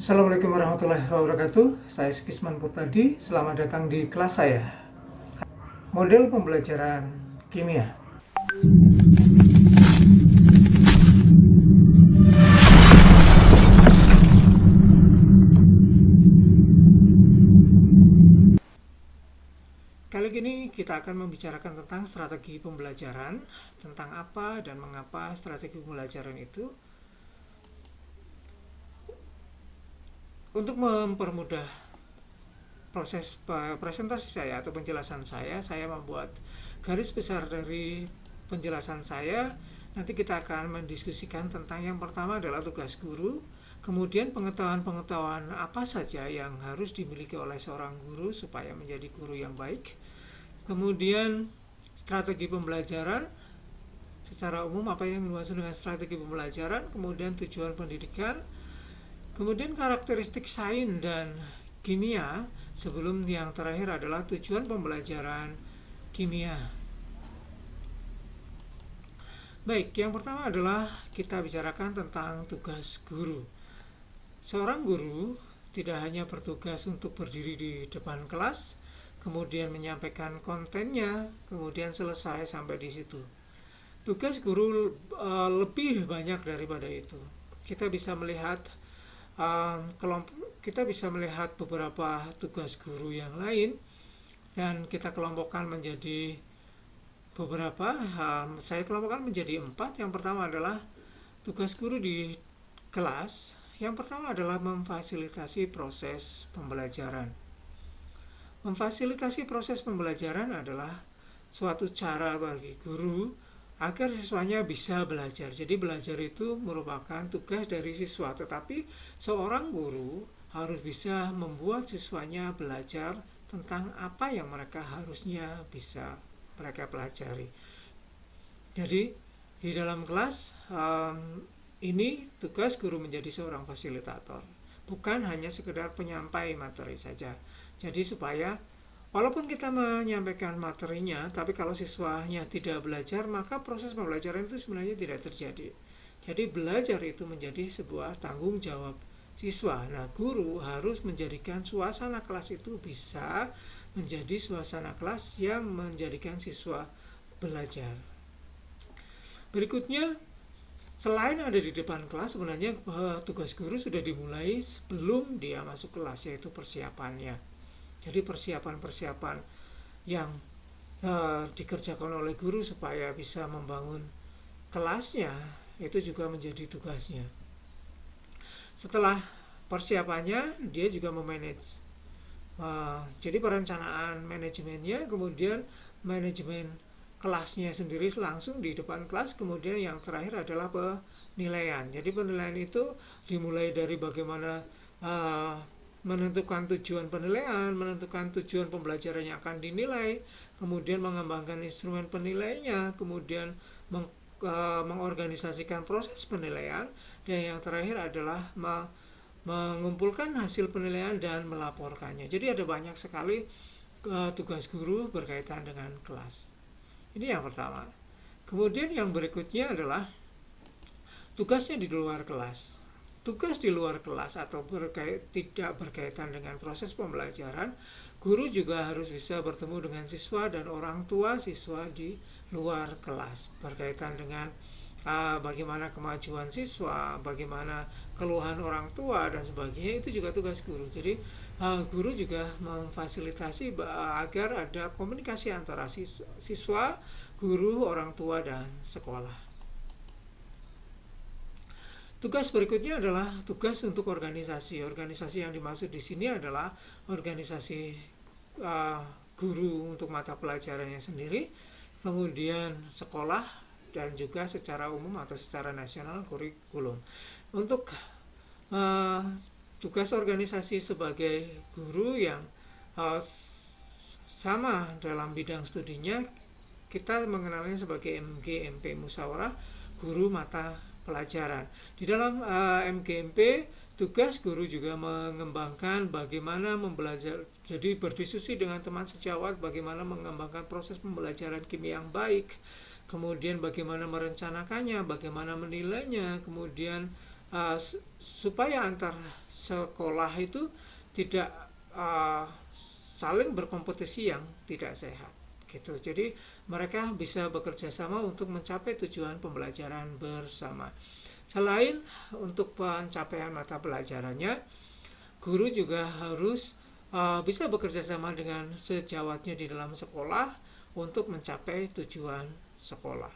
Assalamualaikum warahmatullahi wabarakatuh. Saya Skisman Putadi. Selamat datang di kelas saya. Model pembelajaran kimia. Kali ini kita akan membicarakan tentang strategi pembelajaran, tentang apa dan mengapa strategi pembelajaran itu. Untuk mempermudah proses presentasi saya atau penjelasan saya membuat garis besar dari penjelasan saya. Nanti kita akan mendiskusikan tentang yang pertama adalah tugas guru, kemudian pengetahuan-pengetahuan apa saja yang harus dimiliki oleh seorang guru supaya menjadi guru yang baik, kemudian strategi pembelajaran secara umum, apa yang dimaksud dengan strategi pembelajaran, kemudian tujuan pendidikan, kemudian karakteristik sains dan kimia, sebelum yang terakhir adalah tujuan pembelajaran kimia. Baik, yang pertama adalah kita bicarakan tentang tugas guru. Seorang guru tidak hanya bertugas untuk berdiri di depan kelas, kemudian menyampaikan kontennya, kemudian selesai sampai di situ. Tugas guru lebih banyak daripada itu. Kita bisa melihat beberapa tugas guru yang lain dan kita kelompokkan menjadi beberapa. Saya kelompokkan menjadi 4. Yang pertama adalah tugas guru di kelas. Yang pertama adalah memfasilitasi proses pembelajaran. Memfasilitasi proses pembelajaran adalah suatu cara bagi guru agar siswanya bisa belajar. Jadi belajar itu merupakan tugas dari siswa, tetapi seorang guru harus bisa membuat siswanya belajar tentang apa yang mereka harusnya bisa mereka pelajari. Jadi di dalam kelas ini tugas guru menjadi seorang fasilitator, bukan hanya sekedar penyampai materi saja. Jadi supaya walaupun kita menyampaikan materinya, tapi kalau siswanya tidak belajar, maka proses pembelajaran itu sebenarnya tidak terjadi. Jadi belajar itu menjadi sebuah tanggung jawab siswa. Nah, guru harus menjadikan suasana kelas itu bisa menjadi suasana kelas yang menjadikan siswa belajar. Berikutnya, selain ada di depan kelas, sebenarnya tugas guru sudah dimulai sebelum dia masuk kelas, yaitu persiapannya. Jadi persiapan-persiapan yang dikerjakan oleh guru supaya bisa membangun kelasnya itu juga menjadi tugasnya. Setelah persiapannya, dia juga memanage. Jadi perencanaan manajemennya, kemudian manajemen kelasnya sendiri langsung di depan kelas, kemudian yang terakhir adalah penilaian. Jadi penilaian itu dimulai dari bagaimana menentukan tujuan penilaian, menentukan tujuan pembelajaran yang akan dinilai, kemudian mengembangkan instrumen penilainya, kemudian mengorganisasikan proses penilaian, dan yang terakhir adalah mengumpulkan hasil penilaian dan melaporkannya. Jadi ada banyak sekali tugas guru berkaitan dengan kelas. Ini yang pertama. Kemudian yang berikutnya adalah tugasnya di luar kelas. Tugas di luar kelas atau tidak berkaitan dengan proses pembelajaran, guru juga harus bisa bertemu dengan siswa dan orang tua siswa di luar kelas, berkaitan dengan bagaimana kemajuan siswa, bagaimana keluhan orang tua dan sebagainya. Itu juga tugas guru. Jadi guru juga memfasilitasi agar ada komunikasi antara siswa, guru, orang tua, dan sekolah. Tugas berikutnya adalah tugas untuk organisasi. Organisasi yang dimaksud di sini adalah organisasi guru untuk mata pelajarannya sendiri, kemudian sekolah, dan juga secara umum atau secara nasional kurikulum. Untuk tugas organisasi sebagai guru yang sama dalam bidang studinya, kita mengenalnya sebagai MGMP, musyawarah guru mata pelajaran. Di dalam MGMP, tugas guru juga mengembangkan bagaimana membelajar, jadi berdiskusi dengan teman sejawat bagaimana mengembangkan proses pembelajaran kimia yang baik, kemudian bagaimana merencanakannya, bagaimana menilainya, kemudian supaya antar sekolah itu tidak uh, saling berkompetisi yang tidak sehat gitu. Jadi mereka bisa bekerja sama untuk mencapai tujuan pembelajaran bersama. Selain untuk pencapaian mata pelajarannya, guru juga harus bisa bekerja sama dengan sejawatnya di dalam sekolah untuk mencapai tujuan sekolah.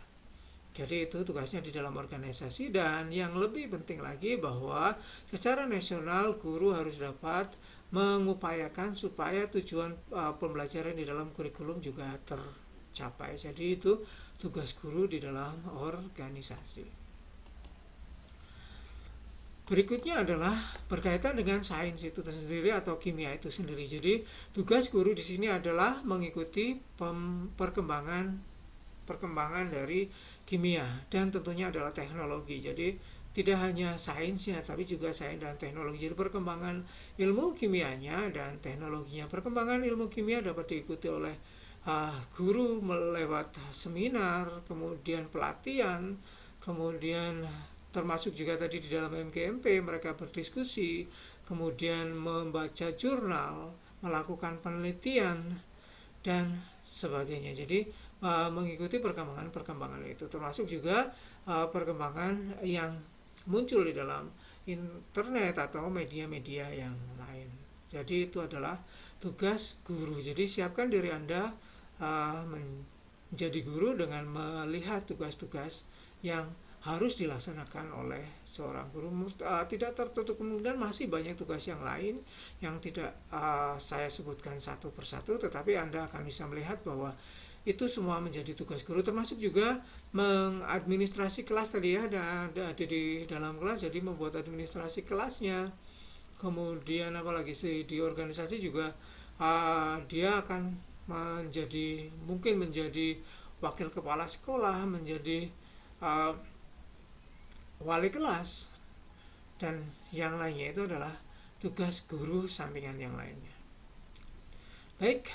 Jadi itu tugasnya di dalam organisasi, dan yang lebih penting lagi bahwa secara nasional guru harus dapat mengupayakan supaya tujuan pembelajaran di dalam kurikulum juga tercapai. Jadi itu tugas guru di dalam organisasi. Berikutnya adalah berkaitan dengan sains itu sendiri atau kimia itu sendiri. Jadi tugas guru di sini adalah mengikuti perkembangan dari kimia dan tentunya adalah teknologi. Jadi tidak hanya sainsnya tapi juga sains dan teknologi. Jadi perkembangan ilmu kimianya dan teknologinya. Perkembangan ilmu kimia dapat diikuti oleh guru melewat seminar, kemudian pelatihan, kemudian termasuk juga tadi di dalam MGMP mereka berdiskusi, kemudian membaca jurnal, melakukan penelitian dan sebagainya. Jadi mengikuti perkembangan itu, termasuk juga perkembangan yang muncul di dalam internet atau media-media yang lain. Jadi itu adalah tugas guru. Jadi siapkan diri Anda menjadi guru dengan melihat tugas-tugas yang harus dilaksanakan oleh seorang guru. Tidak tertutup kemungkinan masih banyak tugas yang lain yang tidak saya sebutkan satu persatu, tetapi Anda akan bisa melihat bahwa itu semua menjadi tugas guru, termasuk juga mengadministrasi kelas tadi ya, ada di dalam kelas, jadi membuat administrasi kelasnya. Kemudian apalagi sih di organisasi juga dia akan mungkin menjadi wakil kepala sekolah, menjadi wali kelas, dan yang lainnya itu adalah tugas guru sampingan yang lainnya. Baik,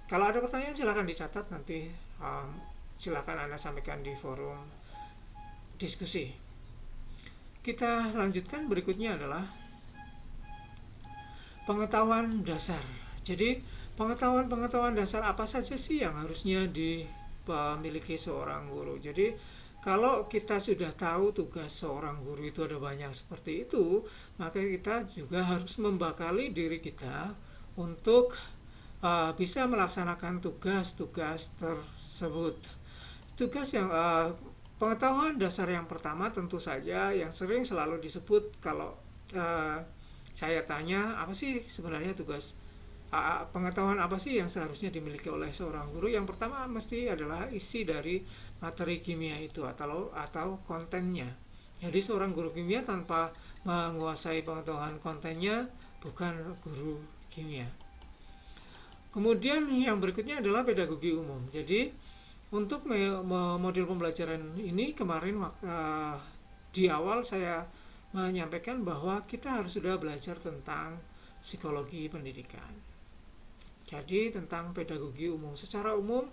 kalau ada pertanyaan silakan dicatat, nanti silakan Anda sampaikan di forum diskusi. Kita lanjutkan, berikutnya adalah pengetahuan dasar. Jadi pengetahuan dasar apa saja sih yang harusnya dimiliki seorang guru. Jadi kalau kita sudah tahu tugas seorang guru itu ada banyak seperti itu, maka kita juga harus membekali diri kita untuk bisa melaksanakan tugas-tugas tersebut. Tugas yang pengetahuan dasar yang pertama tentu saja yang sering selalu disebut kalau saya tanya apa sih sebenarnya tugas pengetahuan apa sih yang seharusnya dimiliki oleh seorang guru. Yang pertama mesti adalah isi dari materi kimia itu atau kontennya. Jadi seorang guru kimia tanpa menguasai pengetahuan kontennya bukan guru kimia. Kemudian yang berikutnya adalah pedagogi umum. Jadi untuk model pembelajaran ini kemarin di awal saya menyampaikan bahwa kita harus sudah belajar tentang psikologi pendidikan. Jadi tentang pedagogi umum secara umum,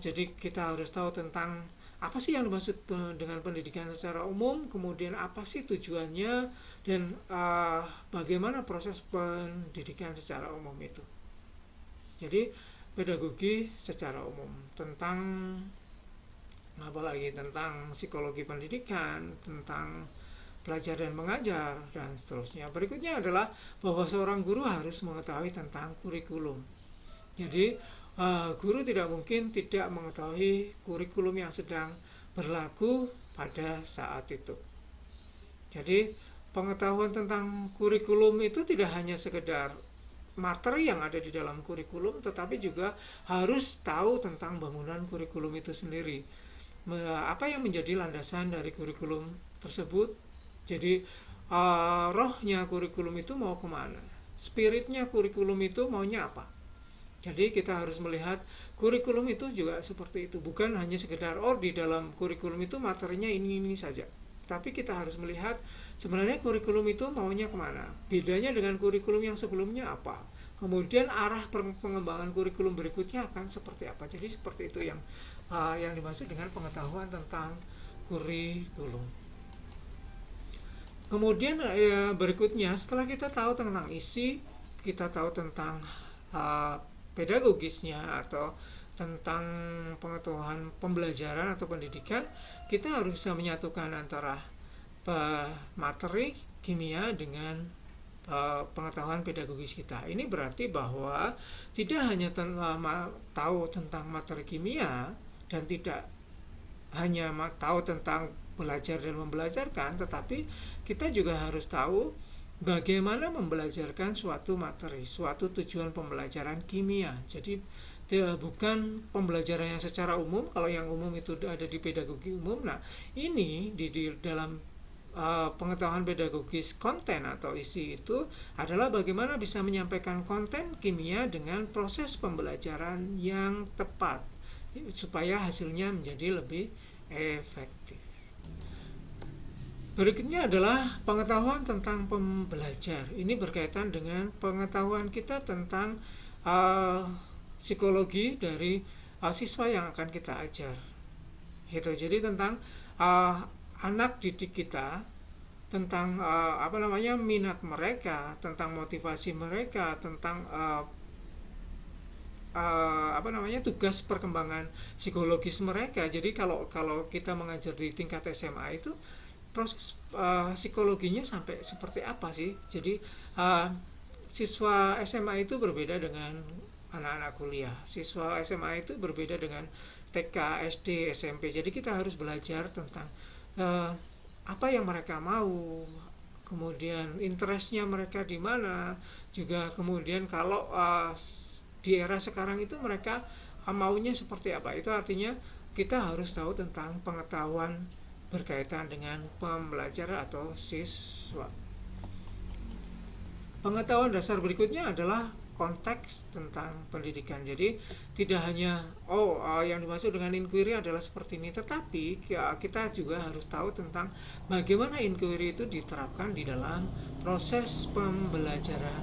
jadi kita harus tahu tentang apa sih yang dimaksud dengan pendidikan secara umum, kemudian apa sih tujuannya, dan bagaimana proses pendidikan secara umum itu. Jadi pedagogi secara umum tentang apalagi tentang psikologi pendidikan, tentang belajar dan mengajar, dan seterusnya. Berikutnya adalah bahwa seorang guru harus mengetahui tentang kurikulum. Jadi guru tidak mungkin tidak mengetahui kurikulum yang sedang berlaku pada saat itu. Jadi pengetahuan tentang kurikulum itu tidak hanya sekedar materi yang ada di dalam kurikulum, tetapi juga harus tahu tentang bangunan kurikulum itu sendiri. Apa yang menjadi landasan dari kurikulum tersebut. Jadi rohnya kurikulum itu mau kemana, spiritnya kurikulum itu maunya apa. Jadi kita harus melihat kurikulum itu juga seperti itu, bukan hanya sekedar di dalam kurikulum itu materinya ini saja, tapi kita harus melihat sebenarnya kurikulum itu maunya kemana, bedanya dengan kurikulum yang sebelumnya apa, kemudian arah pengembangan kurikulum berikutnya akan seperti apa. Jadi seperti itu yang dimaksud dengan pengetahuan tentang kurikulum. Kemudian ya, berikutnya setelah kita tahu tentang isi, kita tahu tentang uh, pedagogisnya atau tentang pengetahuan pembelajaran atau pendidikan, kita harus bisa menyatukan antara materi kimia dengan pengetahuan pedagogis kita. Ini berarti bahwa tidak hanya tahu tentang materi kimia dan tidak hanya tahu tentang belajar dan membelajarkan, tetapi kita juga harus tahu bagaimana membelajarkan suatu materi, suatu tujuan pembelajaran kimia. Jadi bukan pembelajaran yang secara umum. Kalau yang umum itu ada di pedagogi umum. Nah, ini di dalam pengetahuan pedagogis konten atau isi itu adalah bagaimana bisa menyampaikan konten kimia dengan proses pembelajaran yang tepat supaya hasilnya menjadi lebih efektif. Berikutnya adalah pengetahuan tentang pembelajar. Ini berkaitan dengan pengetahuan kita tentang uh, psikologi dari siswa yang akan kita ajar. Gitu. Jadi tentang anak didik kita, tentang minat mereka, tentang motivasi mereka, tentang tugas perkembangan psikologis mereka. Jadi kalau kalau kita mengajar di tingkat SMA itu proses psikologinya sampai seperti apa sih? Jadi siswa SMA itu berbeda dengan anak-anak kuliah. Siswa SMA itu berbeda dengan TK, SD, SMP. Jadi kita harus belajar tentang apa yang mereka mau, kemudian interestnya mereka di mana, juga kemudian kalau di era sekarang itu mereka maunya seperti apa. Itu artinya kita harus tahu tentang pengetahuan berkaitan dengan pembelajaran atau siswa. Pengetahuan dasar berikutnya adalah konteks tentang pendidikan. Jadi tidak hanya yang dimaksud dengan inquiry adalah seperti ini, tetapi ya, kita juga harus tahu tentang bagaimana inquiry itu diterapkan di dalam proses pembelajaran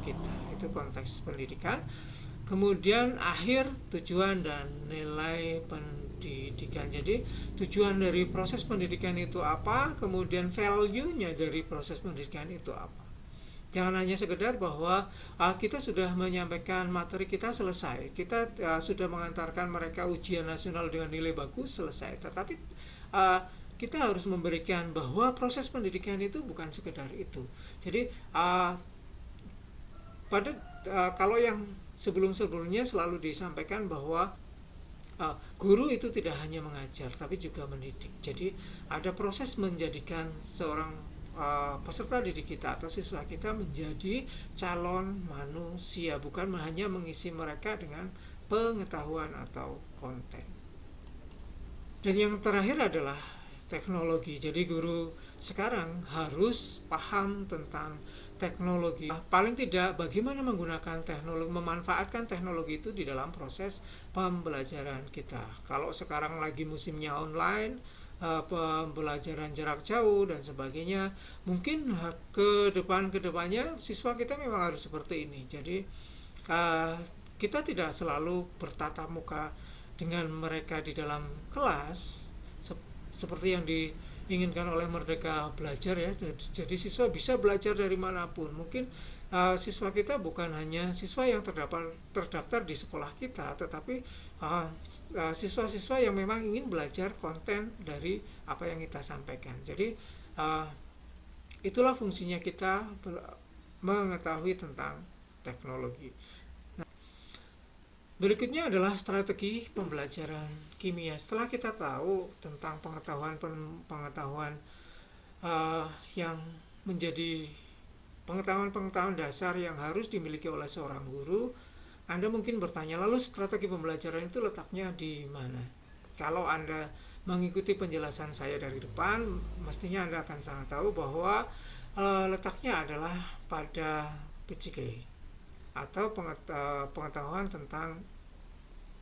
kita. Itu konteks pendidikan. Kemudian akhir, tujuan dan nilai pendidikan. Jadi tujuan dari proses pendidikan itu apa, kemudian value-nya dari proses pendidikan itu apa. Jangan hanya sekedar bahwa kita sudah menyampaikan materi kita selesai, kita sudah mengantarkan mereka ujian nasional dengan nilai bagus selesai, tetapi kita harus memberikan bahwa proses pendidikan itu bukan sekedar itu. Jadi pada kalau yang sebelum-sebelumnya selalu disampaikan bahwa guru itu tidak hanya mengajar tapi juga mendidik. Jadi ada proses menjadikan seorang peserta didik kita atau siswa kita menjadi calon manusia, bukan hanya mengisi mereka dengan pengetahuan atau konten. Dan yang terakhir adalah teknologi. Jadi guru sekarang harus paham tentang teknologi. Paling tidak bagaimana menggunakan teknologi, memanfaatkan teknologi itu di dalam proses pembelajaran kita. Kalau sekarang lagi musimnya online, pembelajaran jarak jauh dan sebagainya, mungkin ke kedepannya siswa kita memang harus seperti ini. Jadi kita tidak selalu bertatap muka dengan mereka di dalam kelas seperti yang diinginkan oleh Merdeka Belajar ya. Jadi siswa bisa belajar dari manapun. Mungkin siswa kita bukan hanya siswa yang terdaftar di sekolah kita, tetapi siswa-siswa yang memang ingin belajar konten dari apa yang kita sampaikan. Jadi itulah fungsinya kita mengetahui tentang teknologi. Berikutnya adalah strategi pembelajaran kimia. Setelah kita tahu tentang pengetahuan yang menjadi pengetahuan dasar yang harus dimiliki oleh seorang guru, Anda mungkin bertanya, lalu strategi pembelajaran itu letaknya di mana? Kalau Anda mengikuti penjelasan saya dari depan, mestinya Anda akan sangat tahu bahwa letaknya adalah pada PCK atau pengetahuan tentang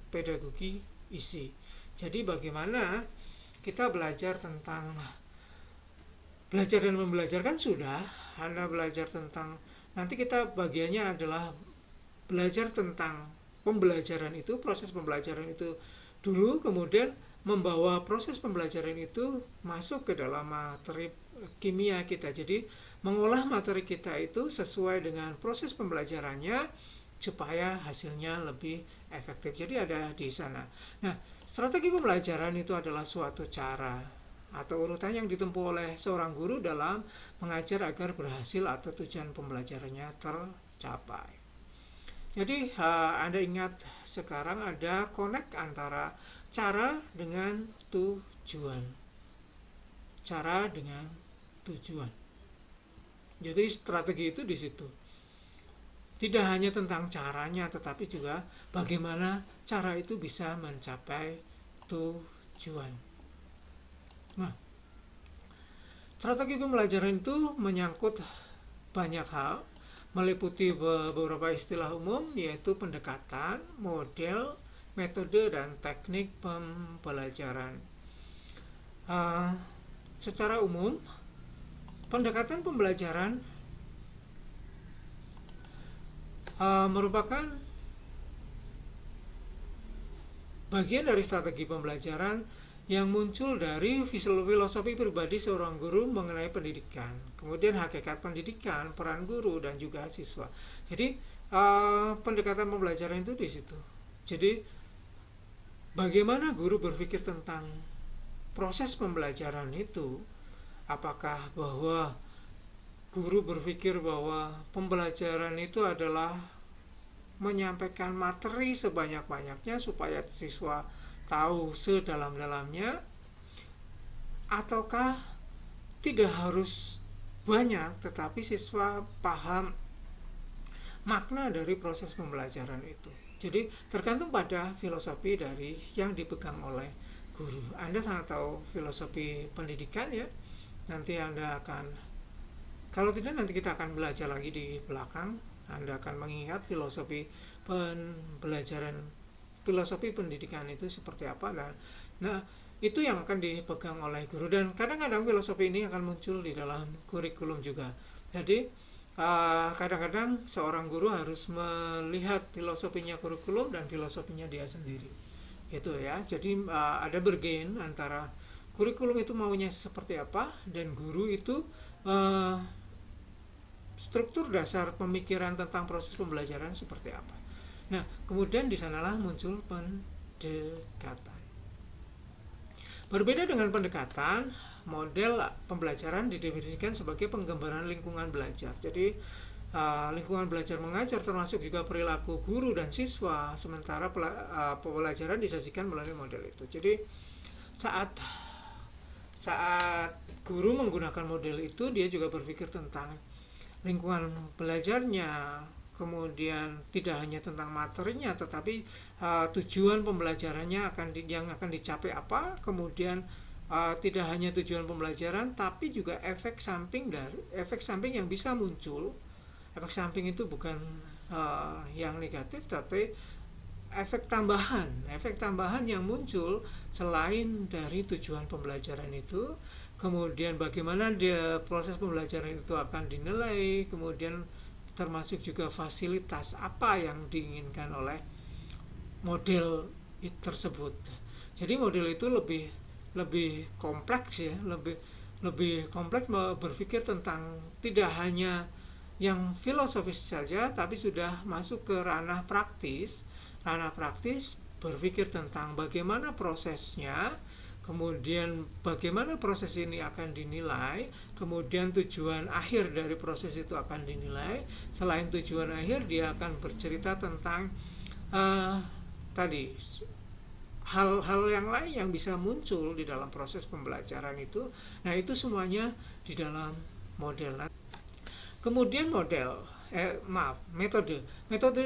pedagogi isi. Jadi bagaimana kita belajar tentang belajar dan membelajarkan sudah, Anda belajar tentang, nanti kita bagiannya adalah belajar tentang pembelajaran itu, proses pembelajaran itu dulu, kemudian membawa proses pembelajaran itu masuk ke dalam materi kimia kita. Jadi mengolah materi kita itu sesuai dengan proses pembelajarannya supaya hasilnya lebih efektif. Jadi ada di sana. Nah, strategi pembelajaran itu adalah suatu cara atau urutan yang ditempuh oleh seorang guru dalam mengajar agar berhasil atau tujuan pembelajarannya tercapai. Jadi Anda ingat sekarang ada connect antara cara dengan tujuan. Cara dengan tujuan. Jadi strategi itu di situ. Tidak hanya tentang caranya, tetapi juga bagaimana cara itu bisa mencapai tujuan. Nah, strategi pembelajaran itu menyangkut banyak hal, meliputi beberapa istilah umum, yaitu pendekatan, model, metode, dan teknik pembelajaran. Secara umum, pendekatan pembelajaran merupakan bagian dari strategi pembelajaran yang muncul dari filosofi pribadi seorang guru mengenai pendidikan, kemudian hakikat pendidikan, peran guru, dan juga siswa. Jadi pendekatan pembelajaran itu di situ. Jadi bagaimana guru berpikir tentang proses pembelajaran itu? Apakah bahwa guru berpikir bahwa pembelajaran itu adalah menyampaikan materi sebanyak-banyaknya supaya siswa tahu sedalam-dalamnya, ataukah tidak harus banyak tetapi siswa paham makna dari proses pembelajaran itu. Jadi tergantung pada filosofi dari yang dipegang oleh guru. Anda sangat tahu filosofi pendidikan ya. Nanti Anda akan, kalau tidak nanti kita akan belajar lagi di belakang, Anda akan mengingat filosofi pembelajaran, filosofi pendidikan itu seperti apa. Nah, itu yang akan dipegang oleh guru, dan kadang-kadang filosofi ini akan muncul di dalam kurikulum juga. Jadi kadang-kadang seorang guru harus melihat filosofinya kurikulum dan filosofinya dia sendiri, gitu ya. Jadi ada bergen antara kurikulum itu maunya seperti apa dan guru itu struktur dasar pemikiran tentang proses pembelajaran seperti apa. Nah, kemudian di sanalah muncul pendekatan. Berbeda dengan pendekatan, model pembelajaran didefinisikan sebagai penggambaran lingkungan belajar. Jadi lingkungan belajar mengajar termasuk juga perilaku guru dan siswa, sementara pembelajaran disajikan melalui model itu. Jadi saat guru menggunakan model itu, dia juga berpikir tentang lingkungan belajarnya, kemudian tidak hanya tentang materinya, tetapi tujuan pembelajarannya yang akan dicapai apa, kemudian tidak hanya tujuan pembelajaran, tapi juga efek samping yang bisa muncul. Efek samping itu bukan yang negatif, tapi efek tambahan yang muncul selain dari tujuan pembelajaran itu. Kemudian bagaimana proses pembelajaran itu akan dinilai, kemudian termasuk juga fasilitas apa yang diinginkan oleh model tersebut. Jadi model itu lebih kompleks ya, lebih kompleks berpikir tentang tidak hanya yang filosofis saja, tapi sudah masuk ke ranah praktis berpikir tentang bagaimana prosesnya, kemudian bagaimana proses ini akan dinilai, kemudian tujuan akhir dari proses itu akan dinilai. Selain tujuan akhir, dia akan bercerita tentang tadi hal-hal yang lain yang bisa muncul di dalam proses pembelajaran itu. Nah, itu semuanya di dalam model. Kemudian metode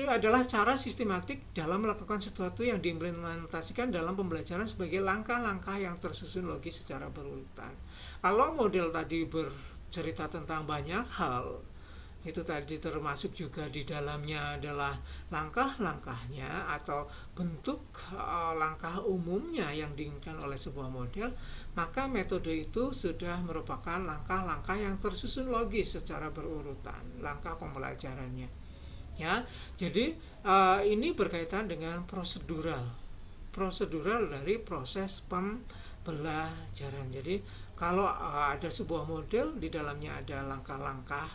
adalah cara sistematik dalam melakukan sesuatu yang diimplementasikan dalam pembelajaran sebagai langkah-langkah yang tersusun logis secara berurutan. Kalau model tadi bercerita tentang banyak hal, itu tadi termasuk juga di dalamnya adalah langkah-langkahnya atau bentuk langkah umumnya yang diinginkan oleh sebuah model, maka metode itu sudah merupakan langkah-langkah yang tersusun logis secara berurutan, langkah pembelajarannya. Ya, jadi ini berkaitan dengan prosedural dari proses pembelajaran. Jadi kalau ada sebuah model di dalamnya ada langkah-langkah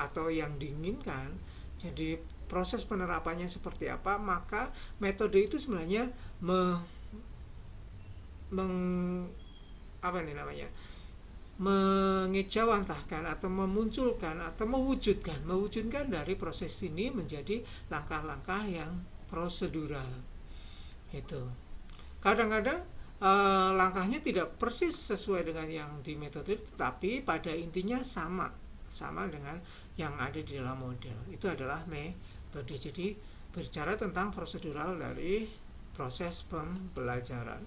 atau yang diinginkan, jadi proses penerapannya seperti apa, maka metode itu sebenarnya meng, apa ini namanya, mengejawantahkan atau memunculkan atau mewujudkan dari proses ini menjadi langkah-langkah yang prosedural. Itu kadang-kadang langkahnya tidak persis sesuai dengan yang di metode, tapi pada intinya sama dengan yang ada di dalam model. Itu adalah metode. Jadi berbicara tentang prosedural dari proses pembelajaran.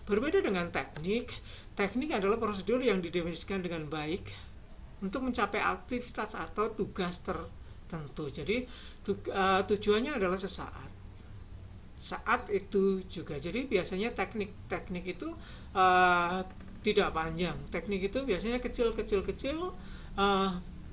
Berbeda dengan teknik, teknik adalah prosedur yang didefinisikan dengan baik untuk mencapai aktivitas atau tugas tertentu. Jadi tujuannya adalah saat itu juga. Jadi biasanya teknik itu tidak panjang. Teknik itu biasanya kecil,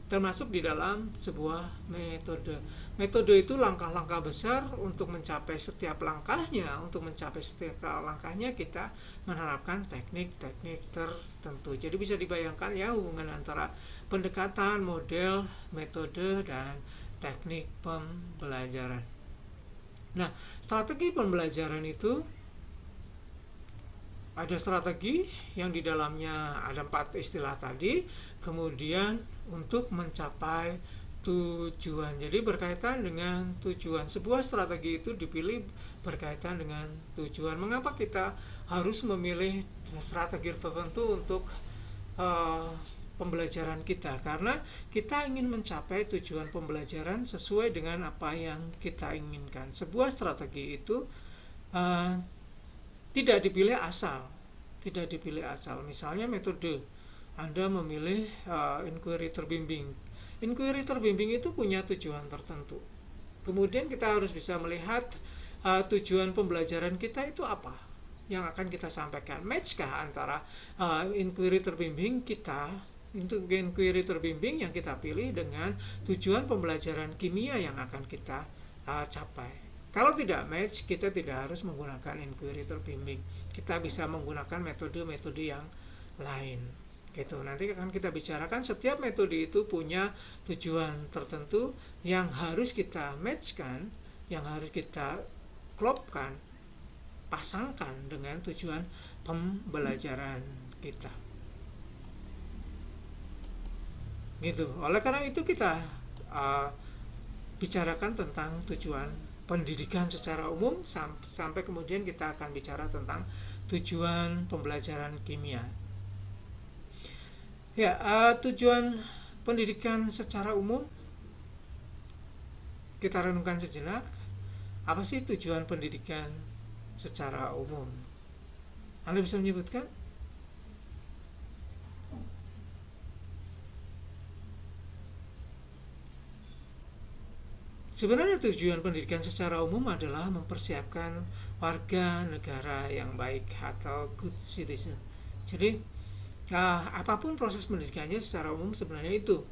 termasuk di dalam sebuah metode. Metode itu langkah-langkah besar untuk mencapai setiap langkahnya. Untuk mencapai setiap langkahnya kita menerapkan teknik-teknik tertentu. Jadi bisa dibayangkan ya hubungan antara pendekatan, model, metode, dan teknik pembelajaran. Nah, strategi pembelajaran itu ada strategi yang di dalamnya ada 4 istilah tadi, kemudian untuk mencapai tujuan. Jadi berkaitan dengan tujuan. Sebuah strategi itu dipilih berkaitan dengan tujuan. Mengapa kita harus memilih strategi tertentu untuk pembelajaran kita? Karena kita ingin mencapai tujuan pembelajaran sesuai dengan apa yang kita inginkan. Sebuah strategi itu tidak dipilih asal. Misalnya metode, Anda memilih inquiry terbimbing. Inquiry terbimbing itu punya tujuan tertentu. Kemudian kita harus bisa melihat tujuan pembelajaran kita itu apa yang akan kita sampaikan. Matchkah antara inquiry terbimbing kita, inquiry terbimbing yang kita pilih dengan tujuan pembelajaran kimia yang akan kita capai. Kalau tidak match, kita tidak harus menggunakan inquiry terbimbing. Kita bisa menggunakan metode-metode yang lain. Gitu. Nanti akan kita bicarakan setiap metode itu punya tujuan tertentu yang harus kita matchkan, yang harus kita klopkan, pasangkan dengan tujuan pembelajaran kita. Gitu. Oleh karena itu kita bicarakan tentang tujuan pendidikan secara umum sampai kemudian kita akan bicara tentang tujuan pembelajaran kimia. Ya, tujuan pendidikan secara umum kita renungkan sejenak. Apa sih tujuan pendidikan secara umum? Anda bisa menyebutkan? Sebenarnya tujuan pendidikan secara umum adalah mempersiapkan warga negara yang baik atau good citizen. Jadi apapun proses pendidikannya secara umum sebenarnya itu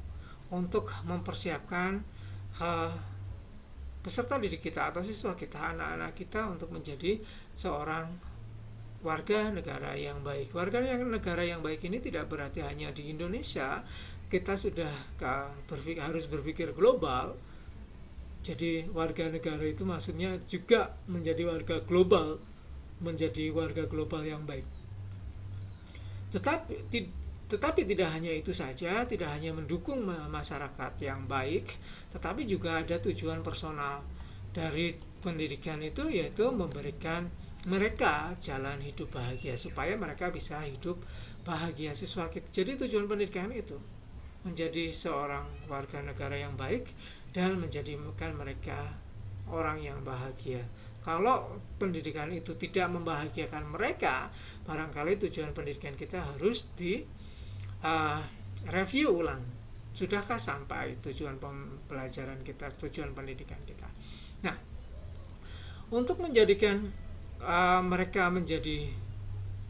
untuk mempersiapkan peserta didik kita atau siswa kita, anak-anak kita untuk menjadi seorang warga negara yang baik. Warga negara yang baik ini tidak berarti hanya di Indonesia. Kita sudah harus berpikir global. Jadi warga negara itu maksudnya juga menjadi warga global, yang baik. Tetapi tidak hanya itu saja, tidak hanya mendukung masyarakat yang baik, tetapi juga ada tujuan personal dari pendidikan itu, yaitu memberikan mereka jalan hidup bahagia supaya mereka bisa hidup bahagia siswa kita. Jadi tujuan pendidikan itu menjadi seorang warga negara yang baik dan menjadikan mereka orang yang bahagia. Kalau pendidikan itu tidak membahagiakan mereka, barangkali tujuan pendidikan kita harus di review ulang. Sudahkah sampai tujuan pembelajaran kita, tujuan pendidikan kita? Nah, untuk menjadikan mereka menjadi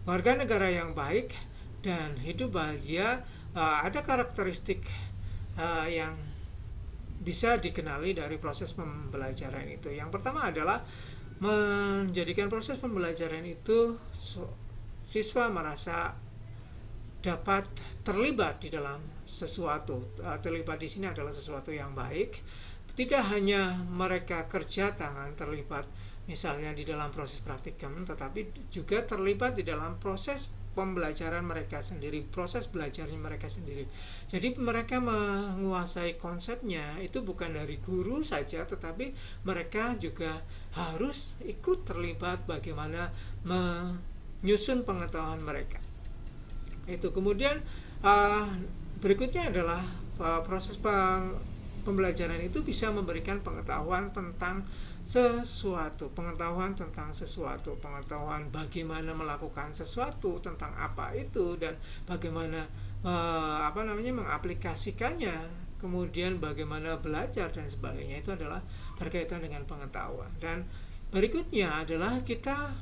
warga negara yang baik dan hidup bahagia, ada karakteristik yang bisa dikenali dari proses pembelajaran itu. Yang pertama adalah menjadikan proses pembelajaran itu siswa merasa dapat terlibat di dalam sesuatu. Terlibat di sini adalah sesuatu yang baik. Tidak hanya mereka kerja tangan terlibat misalnya di dalam proses praktikum, tetapi juga terlibat di dalam proses pembelajaran mereka sendiri, proses belajarnya mereka sendiri. Jadi mereka menguasai konsepnya itu bukan dari guru saja, tetapi mereka juga harus ikut terlibat bagaimana menyusun pengetahuan mereka. Itu kemudian berikutnya adalah proses pembelajaran itu bisa memberikan pengetahuan tentang sesuatu, pengetahuan bagaimana melakukan sesuatu, tentang apa itu dan bagaimana mengaplikasikannya, kemudian bagaimana belajar dan sebagainya. Itu adalah berkaitan dengan pengetahuan. Dan berikutnya adalah kita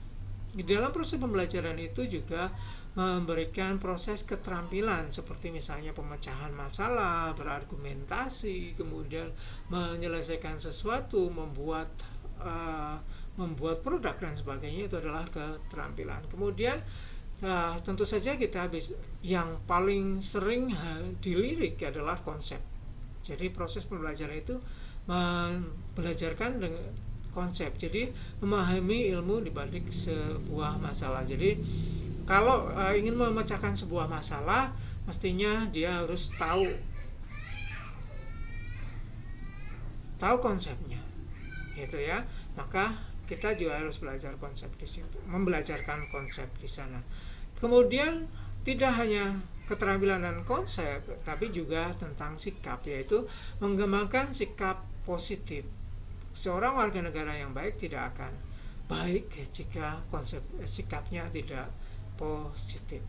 di dalam proses pembelajaran itu juga memberikan proses keterampilan seperti misalnya pemecahan masalah, berargumentasi, kemudian menyelesaikan sesuatu, membuat produk dan sebagainya. Itu adalah keterampilan. Kemudian tentu saja kita yang paling sering dilirik adalah konsep. Jadi proses pembelajaran itu belajarkan dengan konsep. Jadi memahami ilmu di balik sebuah masalah. Jadi kalau ingin memecahkan sebuah masalah, mestinya dia harus tahu konsepnya, gitu ya. Maka kita juga harus belajar konsep di situ, membelajarkan konsep di sana. Kemudian tidak hanya keterampilan dan konsep, tapi juga tentang sikap, yaitu mengembangkan sikap positif. Seorang warga negara yang baik tidak akan baik jika sikapnya tidak positif.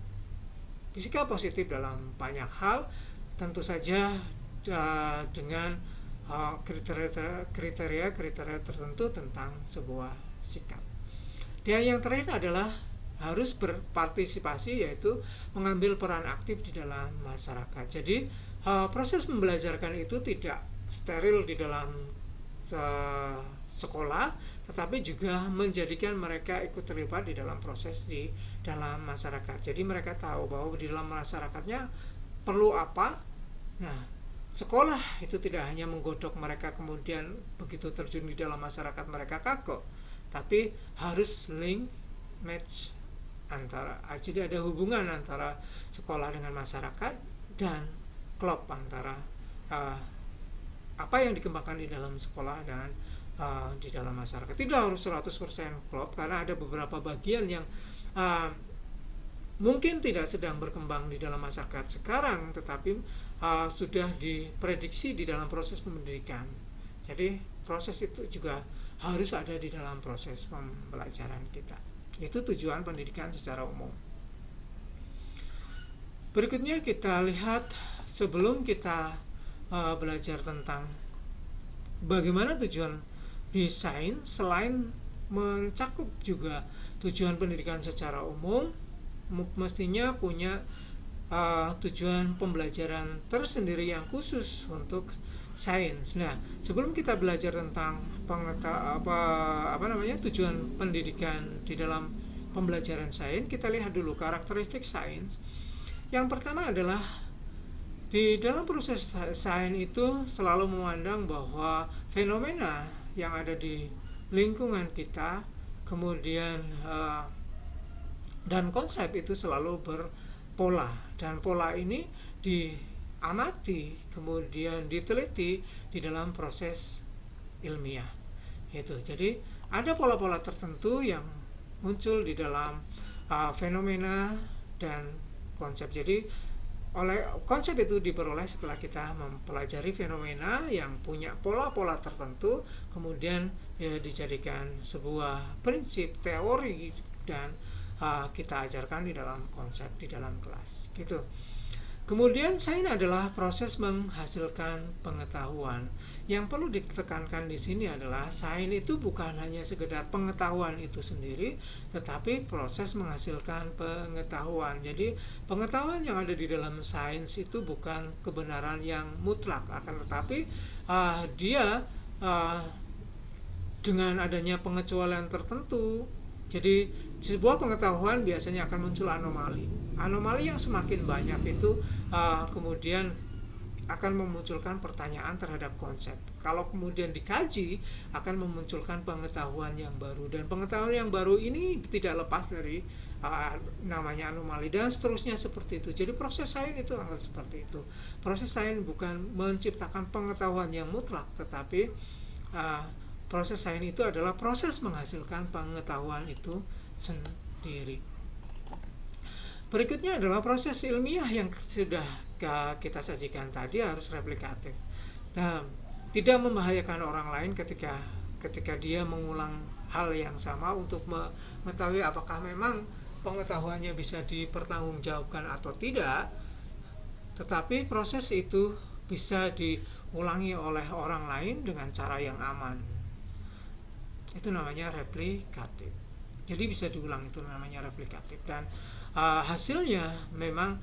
Sikap positif dalam banyak hal, tentu saja dengan kriteria tertentu tentang sebuah sikap. Dan yang terakhir adalah harus berpartisipasi, yaitu mengambil peran aktif di dalam masyarakat. Jadi proses membelajarkan itu tidak steril di dalam sekolah, tetapi juga menjadikan mereka ikut terlibat di dalam proses di dalam masyarakat. Jadi mereka tahu bahwa di dalam masyarakatnya perlu apa. Nah, sekolah itu tidak hanya menggodok mereka kemudian begitu terjun di dalam masyarakat mereka kaku, tapi harus link match antara, jadi ada hubungan antara sekolah dengan masyarakat dan klop antara apa yang dikembangkan di dalam sekolah dan di dalam masyarakat. Tidak harus 100% klop, karena ada beberapa bagian yang mungkin tidak sedang berkembang di dalam masyarakat sekarang, tetapi sudah diprediksi di dalam proses pendidikan. Jadi proses itu juga harus ada di dalam proses pembelajaran kita. Itu tujuan pendidikan secara umum. Berikutnya kita lihat, sebelum kita belajar tentang bagaimana tujuan desain, selain mencakup juga tujuan pendidikan secara umum, mestinya punya tujuan pembelajaran tersendiri yang khusus untuk sains. Nah, sebelum kita belajar tentang tujuan pendidikan di dalam pembelajaran sains, kita lihat dulu karakteristik sains. Yang pertama adalah di dalam proses sains itu selalu memandang bahwa fenomena yang ada di lingkungan kita, kemudian dan konsep itu selalu berpola, dan pola ini diamati kemudian diteliti di dalam proses ilmiah. Itu jadi ada pola-pola tertentu yang muncul di dalam fenomena dan konsep. Jadi oleh konsep itu diperoleh setelah kita mempelajari fenomena yang punya pola-pola tertentu, kemudian dijadikan sebuah prinsip teori dan kita ajarkan di dalam konsep di dalam kelas. Gitu. Kemudian sains adalah proses menghasilkan pengetahuan. Yang perlu ditekankan di sini adalah sains itu bukan hanya sekedar pengetahuan itu sendiri, tetapi proses menghasilkan pengetahuan. Jadi pengetahuan yang ada di dalam sains itu bukan kebenaran yang mutlak, akan tetapi dia dengan adanya pengecualian tertentu, jadi sebuah pengetahuan biasanya akan muncul anomali. Anomali yang semakin banyak itu kemudian akan memunculkan pertanyaan terhadap konsep. Kalau kemudian dikaji, akan memunculkan pengetahuan yang baru, dan pengetahuan yang baru ini tidak lepas dari namanya anomali, dan seterusnya seperti itu. Jadi proses sains itu akan seperti itu. Proses sains bukan menciptakan pengetahuan yang mutlak, tetapi proses sains itu adalah proses menghasilkan pengetahuan itu sendiri. Berikutnya adalah proses ilmiah yang sudah kita sajikan tadi harus replikatif. Nah, tidak membahayakan orang lain ketika dia mengulang hal yang sama untuk mengetahui apakah memang pengetahuannya bisa dipertanggungjawabkan atau tidak, tetapi proses itu bisa diulangi oleh orang lain dengan cara yang aman. Itu namanya replikatif. Jadi bisa diulang, itu namanya replikatif, dan hasilnya memang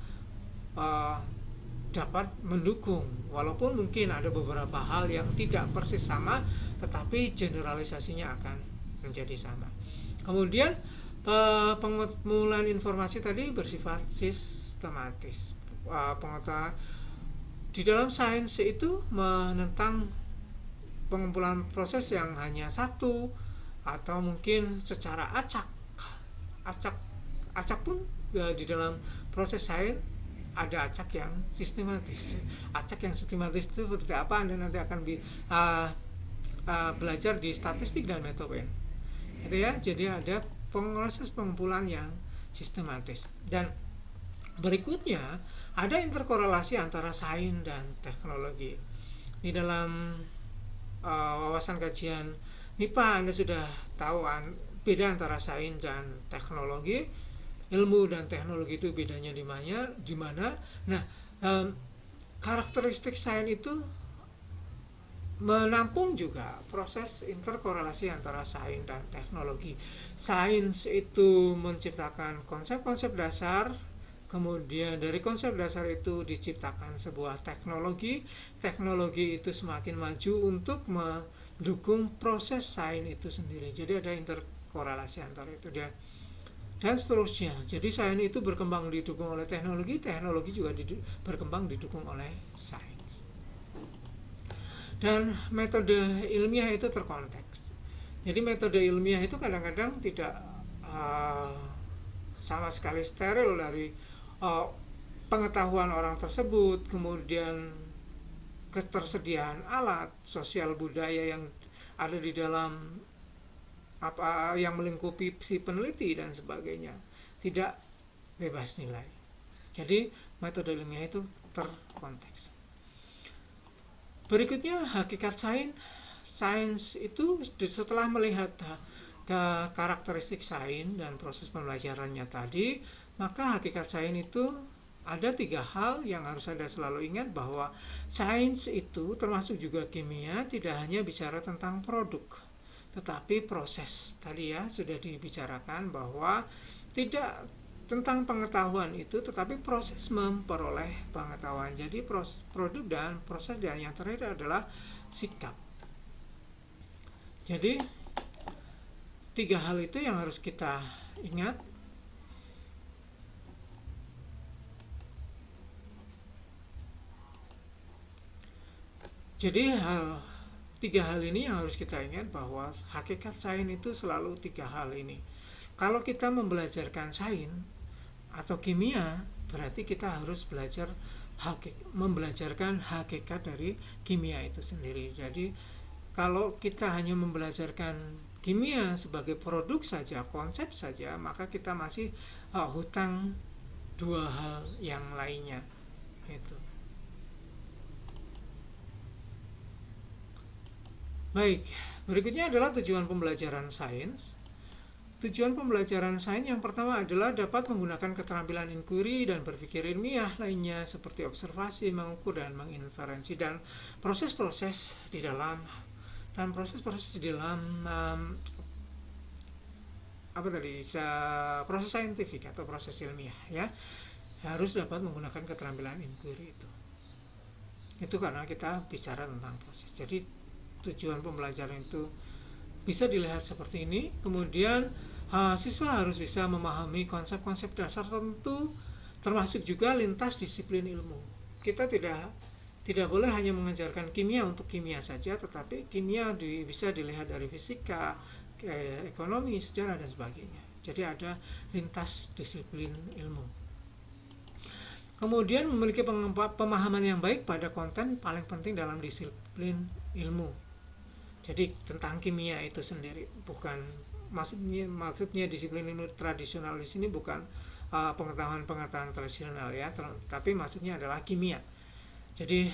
dapat mendukung, walaupun mungkin ada beberapa hal yang tidak persis sama, tetapi generalisasinya akan menjadi sama. Kemudian pengumpulan informasi tadi bersifat sistematis. Pengetahuan di dalam sains itu menentang pengumpulan proses yang hanya satu, atau mungkin secara acak pun di dalam proses sains ada acak yang sistematis. Acak yang sistematis itu seperti apa? Anda nanti akan belajar di statistik dan metode, gitu ya. Jadi ada proses pengumpulan yang sistematis. Dan berikutnya ada interkorelasi antara sains dan teknologi. Di dalam wawasan kajian MIPA Anda sudah tahu beda antara sains dan teknologi. Ilmu dan teknologi itu bedanya di mana? Nah, karakteristik sains itu menampung juga proses interkorelasi antara sains dan teknologi. Sains itu menciptakan konsep-konsep dasar, kemudian dari konsep dasar itu diciptakan sebuah teknologi. Teknologi itu semakin maju untuk mendukung proses sains itu sendiri. Jadi ada interkorelasi antara itu dan seterusnya. Jadi sains itu berkembang didukung oleh teknologi, teknologi juga berkembang didukung oleh sains. Dan metode ilmiah itu terkonteks. Jadi metode ilmiah itu kadang-kadang tidak sama sekali steril dari pengetahuan orang tersebut, kemudian ketersediaan alat, sosial budaya yang ada di dalam apa yang melingkupi si peneliti dan sebagainya, tidak bebas nilai. Jadi metode ilmiah itu terkonteks. Berikutnya hakikat sains. Sains itu setelah melihat karakteristik sains dan proses pembelajarannya tadi, maka hakikat sains itu ada 3 hal yang harus Anda selalu ingat, bahwa sains itu termasuk juga kimia tidak hanya bicara tentang produk, tetapi proses. Tadi ya sudah dibicarakan bahwa tidak tentang pengetahuan itu, tetapi proses memperoleh pengetahuan. Jadi produk dan proses, dan yang terakhir adalah sikap. Jadi 3 hal itu yang harus kita ingat. Jadi 3 hal ini yang harus kita ingat, bahwa hakikat sains itu selalu 3 hal ini. Kalau kita membelajarkan sains atau kimia, berarti kita harus membelajarkan hakikat dari kimia itu sendiri. Jadi kalau kita hanya membelajarkan kimia sebagai produk saja, konsep saja, maka kita masih hutang 2 hal yang lainnya. Itu. Baik, berikutnya adalah tujuan pembelajaran sains. Tujuan pembelajaran sains yang pertama adalah dapat menggunakan keterampilan inquiry dan berpikir ilmiah lainnya, seperti observasi, mengukur, dan menginferensi, dan proses-proses di dalam proses saintifik atau proses ilmiah, ya, harus dapat menggunakan keterampilan inquiry itu karena kita bicara tentang proses. Jadi tujuan pembelajaran itu bisa dilihat seperti ini. Kemudian Siswa harus bisa memahami konsep-konsep dasar tertentu, termasuk juga lintas disiplin ilmu. Kita tidak boleh hanya mengajarkan kimia untuk kimia saja, tetapi kimia bisa dilihat dari fisika, ekonomi, sejarah, dan sebagainya. Jadi ada lintas disiplin ilmu. Kemudian memiliki pemahaman yang baik pada konten paling penting dalam disiplin ilmu. Jadi tentang kimia itu sendiri, bukan maksudnya disiplin ilmu tradisional di sini bukan pengetahuan tradisional ya, tapi maksudnya adalah kimia. Jadi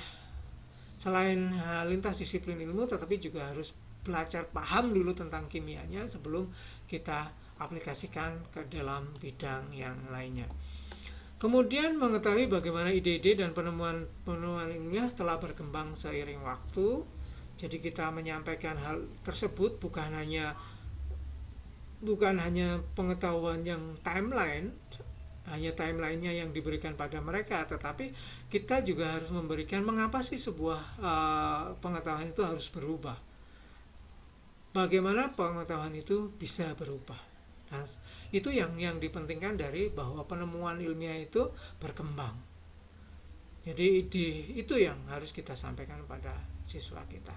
selain lintas disiplin ilmu, tetapi juga harus belajar paham dulu tentang kimianya sebelum kita aplikasikan ke dalam bidang yang lainnya. Kemudian mengetahui bagaimana ide-ide dan penemuan ilmiah telah berkembang seiring waktu. Jadi kita menyampaikan hal tersebut bukan hanya pengetahuan yang hanya timelinenya yang diberikan pada mereka, tetapi kita juga harus memberikan mengapa sih sebuah pengetahuan itu harus berubah. Bagaimana pengetahuan itu bisa berubah. Nah, itu yang dipentingkan dari bahwa penemuan ilmiah itu berkembang. Jadi itu yang harus kita sampaikan pada siswa kita.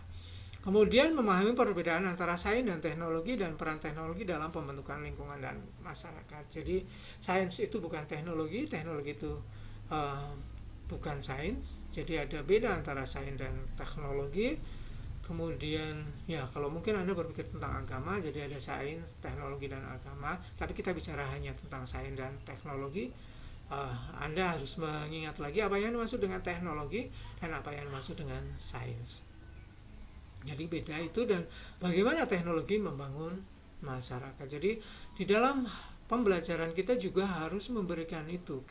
Kemudian memahami perbedaan antara sains dan teknologi dan peran teknologi dalam pembentukan lingkungan dan masyarakat. Jadi sains itu bukan teknologi, teknologi itu bukan sains. Jadi ada beda antara sains dan teknologi. Kemudian ya kalau mungkin Anda berpikir tentang agama, jadi ada sains, teknologi, dan agama. Tapi kita bicara hanya tentang sains dan teknologi. Anda harus mengingat lagi apa yang dimaksud dengan teknologi dan apa yang dimaksud dengan sains. Jadi beda itu, dan bagaimana teknologi membangun masyarakat. Jadi di dalam pembelajaran kita juga harus memberikan itu.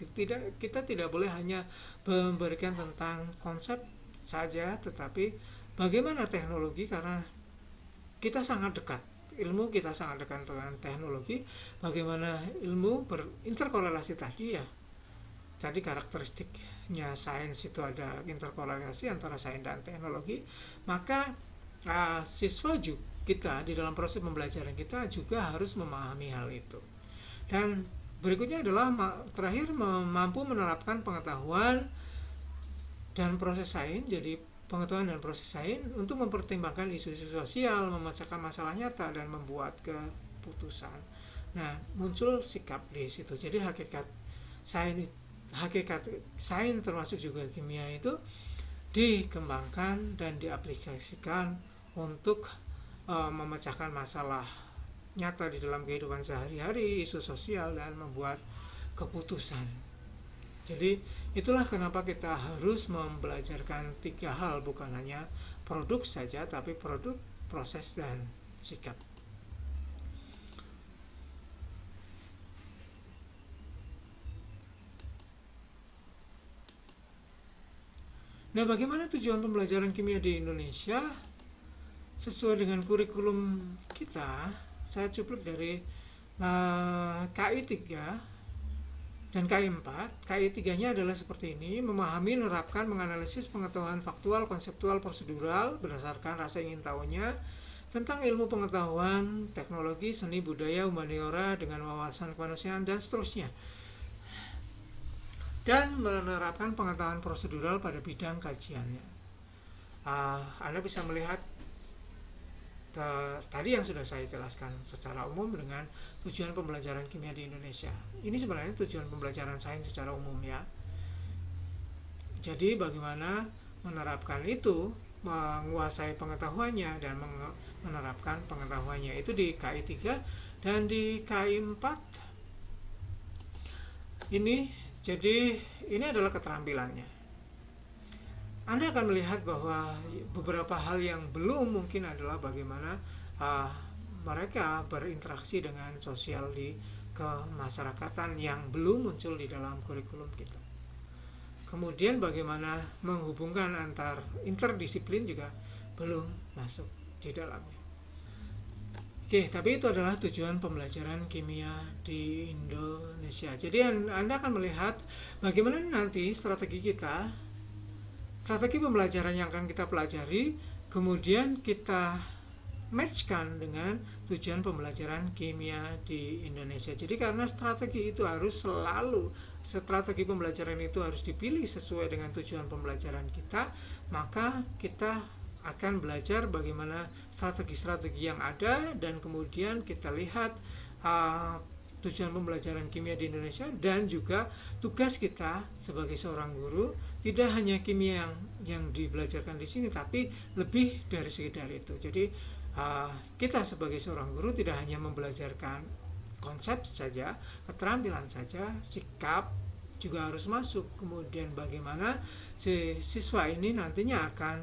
Kita tidak boleh hanya memberikan tentang konsep saja, tetapi bagaimana teknologi, karena kita sangat dekat, ilmu kita sangat dekat dengan teknologi. Bagaimana ilmu berinterkorelasi tadi ya. Jadi karakteristiknya sains itu ada interkorelasi antara sains dan teknologi. Maka siswa juga kita di dalam proses pembelajaran kita juga harus memahami hal itu. Dan berikutnya adalah terakhir mampu menerapkan pengetahuan dan proses sains. Jadi pengetahuan dan proses sains untuk mempertimbangkan isu-isu sosial, memecahkan masalah nyata, dan membuat keputusan. Nah, muncul sikap di situ. Jadi hakikat sains termasuk juga kimia itu dikembangkan dan diaplikasikan untuk memecahkan masalah nyata di dalam kehidupan sehari-hari, isu sosial, dan membuat keputusan. Jadi itulah kenapa kita harus membelajarkan 3 hal, bukan hanya produk saja, tapi produk, proses, dan sikap. Nah, bagaimana tujuan pembelajaran kimia di Indonesia? Sesuai dengan kurikulum kita, saya cupluk dari KI 3 dan KI 4. KI 3-nya adalah seperti ini: memahami, menerapkan, menganalisis pengetahuan faktual, konseptual, prosedural berdasarkan rasa ingin tahunya tentang ilmu pengetahuan, teknologi, seni, budaya, humaniora dengan wawasan kemanusiaan, dan seterusnya. Dan menerapkan pengetahuan prosedural pada bidang kajiannya. Anda bisa melihat tadi yang sudah saya jelaskan secara umum dengan tujuan pembelajaran kimia di Indonesia. Ini sebenarnya tujuan pembelajaran sains secara umum ya. Jadi bagaimana menerapkan itu, menguasai pengetahuannya dan menerapkan pengetahuannya, itu di KI 3. Dan di KI 4 ini, jadi ini adalah keterampilannya. Anda akan melihat bahwa beberapa hal yang belum mungkin adalah bagaimana mereka berinteraksi dengan sosial di kemasyarakatan yang belum muncul di dalam kurikulum kita. Kemudian bagaimana menghubungkan antar interdisiplin juga belum masuk di dalamnya. Oke, tapi itu adalah tujuan pembelajaran kimia di Indonesia. Jadi Anda akan melihat bagaimana nanti strategi pembelajaran yang akan kita pelajari, kemudian kita matchkan dengan tujuan pembelajaran kimia di Indonesia. Jadi karena strategi pembelajaran itu harus dipilih sesuai dengan tujuan pembelajaran kita, maka kita akan belajar bagaimana strategi-strategi yang ada, dan kemudian kita lihat tujuan pembelajaran kimia di Indonesia, dan juga tugas kita sebagai seorang guru tidak hanya kimia yang dibelajarkan di sini, tapi lebih dari sekedar itu. Jadi kita sebagai seorang guru tidak hanya membelajarkan konsep saja, keterampilan saja, sikap juga harus masuk. Kemudian bagaimana si siswa ini nantinya akan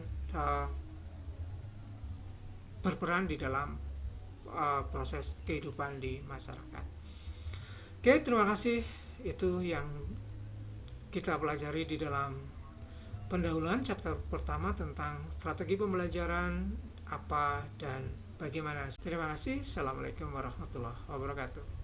berperan di dalam proses kehidupan di masyarakat. Oke, terima kasih. Itu yang kita pelajari di dalam pendahuluan chapter pertama tentang strategi pembelajaran apa dan bagaimana. Terima kasih. Assalamualaikum warahmatullahi wabarakatuh.